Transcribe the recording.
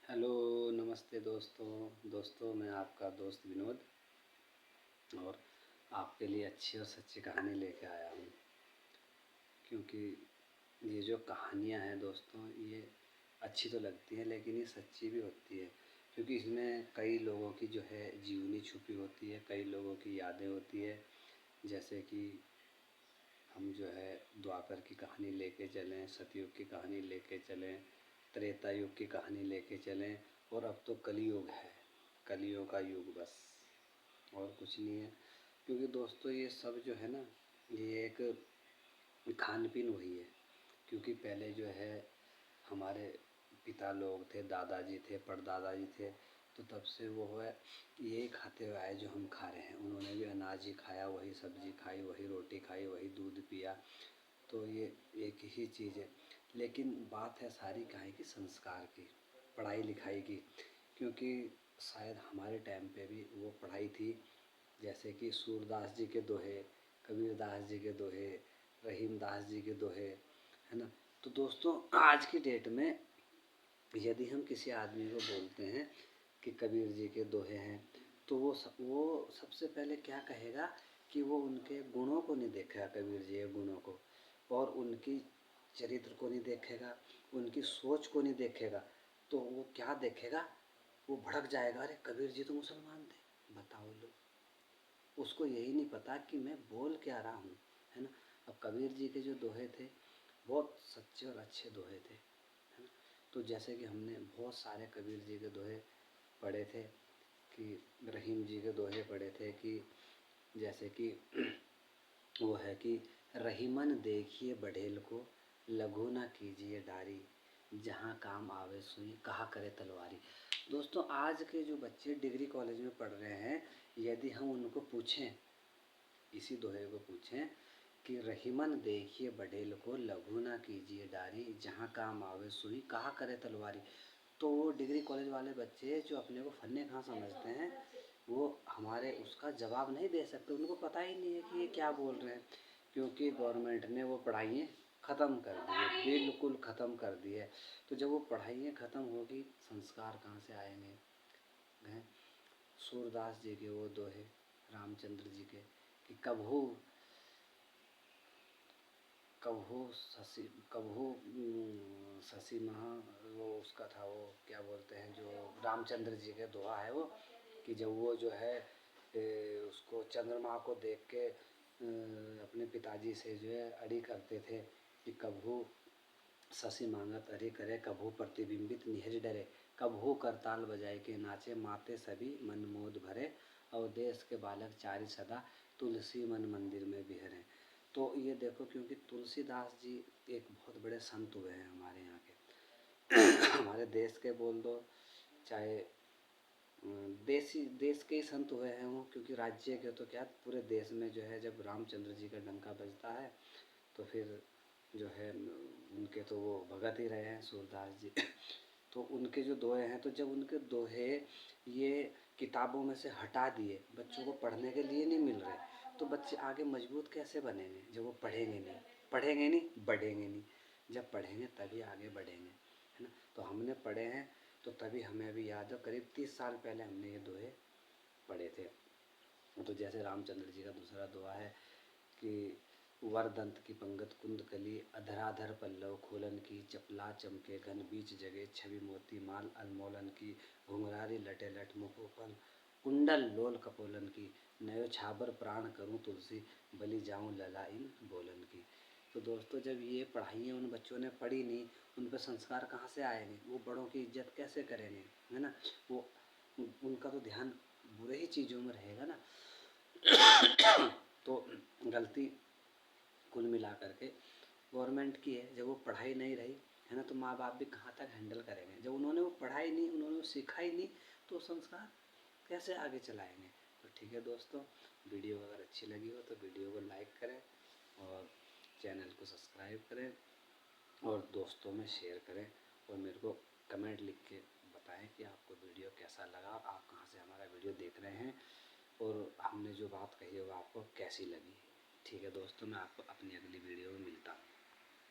Hello, नमस्ते दोस्तों मैं आपका दोस्त विनोद और आपके लिए अच्छी और सच्ची कहानी लेके आया हूँ। क्योंकि ये जो कहानियाँ हैं दोस्तों, ये अच्छी तो लगती हैं लेकिन ये सच्ची भी होती है। क्योंकि इसमें कई लोगों की जो है जीवनी छुपी होती है, कई लोगों की यादें होती है। जैसे कि हम जो है द्वापर की कहानी लेके चलें, सतयुग की कहानी लेके चलें, त्रेता युग की कहानी लेके चलें और अब तो कलयुग है, कलियों का युग बस, और कुछ नहीं है। क्योंकि दोस्तों ये सब जो है ना, ये एक खान पीन वही है। क्योंकि पहले जो है हमारे पिता लोग थे, दादाजी थे, परदादाजी थे, तो तब से वो है यही खाते हुए आए जो हम खा रहे हैं। उन्होंने भी अनाज ही खाया, वही सब्जी खाई, वही रोटी खाई, वही दूध पिया। तो ये एक ही चीज़ है। लेकिन बात है सारी काहे की, संस्कार की, पढ़ाई लिखाई की। क्योंकि शायद हमारे टाइम पे भी वो पढ़ाई थी। जैसे कि सूरदास जी के दोहे, कबीरदास जी के दोहे, रहीमदास जी के दोहे, है ना। तो दोस्तों आज की डेट में यदि हम किसी आदमी को बोलते हैं कि कबीर जी के दोहे हैं, तो वो सबसे पहले क्या कहेगा कि वो उनके गुणों को नहीं देखेगा, कबीर जी के गुणों को, और उनकी चरित्र को नहीं देखेगा, उनकी सोच को नहीं देखेगा। तो वो क्या देखेगा, वो भड़क जाएगा, अरे कबीर जी तो मुसलमान थे, बताओ लो। उसको यही नहीं पता कि मैं बोल क्या रहा हूँ, है ना। अब कबीर जी के जो दोहे थे बहुत सच्चे और अच्छे दोहे थे, है ना। तो जैसे कि हमने बहुत सारे कबीर जी के दोहे पढ़े थे, कि रहीम जी के दोहे पढ़े थे, कि जैसे कि वो है कि रहीमन देखिए बढ़ेल को, लघु ना कीजिए डारी, जहाँ काम आवे सुई कहा करे तलवारी। दोस्तों आज के जो बच्चे डिग्री कॉलेज में पढ़ रहे हैं, यदि हम उनको पूछें, इसी दोहे को पूछें कि रहीमन देखिए बढ़ेल को, लघु ना कीजिए डारी, जहाँ काम आवे सुई कहा करे तलवारी, तो वो डिग्री कॉलेज वाले बच्चे जो अपने को फन्ने कहाँ समझते हैं, वो हमारे उसका जवाब नहीं दे सकते। उनको पता ही नहीं है कि ये क्या बोल रहे हैं। क्योंकि गवर्नमेंट ने वो पढ़ाइयाँ ख़त्म कर दी है, बिल्कुल ख़त्म कर दी है। तो जब वो पढ़ाइयाँ ख़त्म होगी, संस्कार कहाँ से आएंगे, हैं। सूरदास जी के वो दोहे, रामचंद्र जी के, कि कबहू कबहू शशि कबहू शशि महा, वो उसका था, वो क्या बोलते हैं, जो रामचंद्र जी के दोहा है वो, कि जब वो जो है उसको चंद्रमा को देख के अपने पिताजी से जो है अड़ी करते थे कि कबहू शशि मांगत अरे करे, कबहू प्रतिबिंबित निहर डरे, कबहू करताल बजाए के नाचे, माते सभी मन मोद भरे, और देश के बालक चारि सदा, तुलसी मन मंदिर में बिहरे। तो ये देखो, क्योंकि तुलसीदास जी एक बहुत बड़े संत हुए हैं हमारे यहाँ के हमारे देश के बोल दो, चाहे देश के ही संत हुए हैं वो। क्योंकि राज्य के तो क्या, पूरे देश में जो है जब रामचंद्र जी का डंका बजता है, तो फिर जो है उनके तो वो भगत ही रहे हैं सूरदास जी तो उनके जो दोहे हैं, तो जब उनके दोहे ये किताबों में से हटा दिए, बच्चों को पढ़ने के लिए नहीं मिल रहे, तो बच्चे आगे मजबूत कैसे बनेंगे जब वो पढ़ेंगे नहीं, बढ़ेंगे नहीं। जब पढ़ेंगे तभी आगे बढ़ेंगे, है ना। तो हमने पढ़े हैं, तो तभी हमें अभी याद है, करीब 30 साल पहले हमने ये दोहे पढ़े थे। तो जैसे रामचंद्र जी का दूसरा दोहा है कि वरदंत की पंगत कुंद कली, अधराधर पल्लव खोलन की, चपला चमके घन बीच जगह, छवि मोती माल अनमोलन की, घुंघरारी लटे लट मुखोपन, कुंडल लोल कपोलन की, नयो छाबर प्राण करूं तुलसी, बलि जाऊं लला इन बोलन की। तो दोस्तों जब ये पढ़ाइयाँ उन बच्चों ने पढ़ी नहीं, उन पर संस्कार कहाँ से आएंगे, वो बड़ों की इज्जत कैसे करेंगे, है ना। वो उनका तो ध्यान बुरे ही चीज़ों में रहेगा ना तो गलती कुल मिला करके गवर्नमेंट की है। जब वो पढ़ाई नहीं रही, है ना, तो माँ बाप भी कहाँ तक हैंडल करेंगे। जब उन्होंने वो पढ़ाई नहीं, उन्होंने वो सीखा ही नहीं, तो संस्कार कैसे आगे चलाएंगे। तो ठीक है दोस्तों, वीडियो अगर अच्छी लगी हो तो वीडियो को लाइक करें और चैनल को सब्सक्राइब करें और दोस्तों में शेयर करें, और मेरे को कमेंट लिख के बताएं कि आपको वीडियो कैसा लगा, आप कहाँ से हमारा वीडियो देख रहे हैं, और हमने जो बात कही है वो आपको कैसी लगी। ठीक है दोस्तों, मैं आपको अपनी अगली वीडियो में मिलता हूँ।